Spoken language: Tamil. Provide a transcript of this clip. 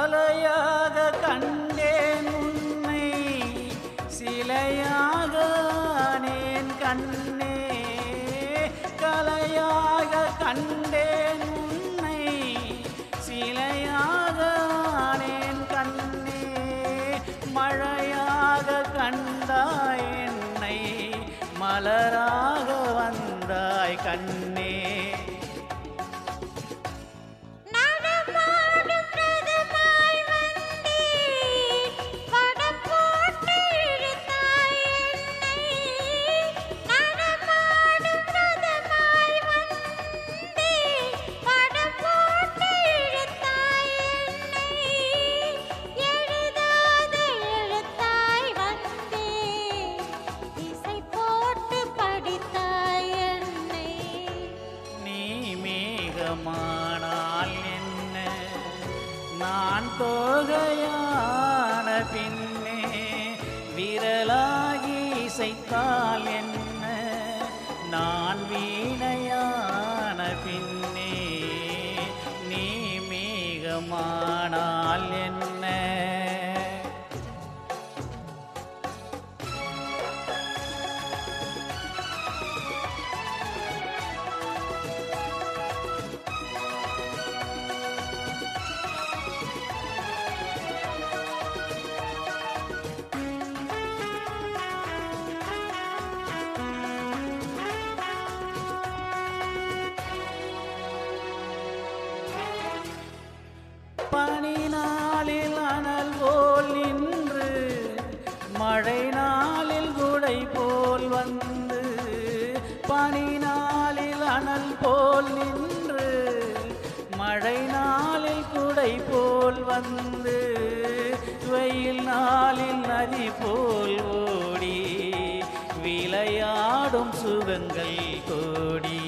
கலையாக கண்டேன் உன்னை சிலையாக ஆனேன் கண்ணே கலையாக கண்டேன் உன்னை சிலையாக ஆனேன் கண்ணே மழையாக கண்டாய் என்னை மலராக வந்தாய் கண்ணே மானால் என்ன நான் தோகையான பின்னே விரலாகி இசைத்தால் என்ன நான் வீணையான பின்னே நீ மேகமானால் என்ன பனி நாளில் அனல் போல் நின்று மழை நாளில் குடை போல் வந்து பனி நாளில் அனல் போல் நின்று மழை நாளில் குடை போல் வந்து வெயில் நாளில் நதி போல் ஓடி விளையாடும் சுகங்கள் கோடி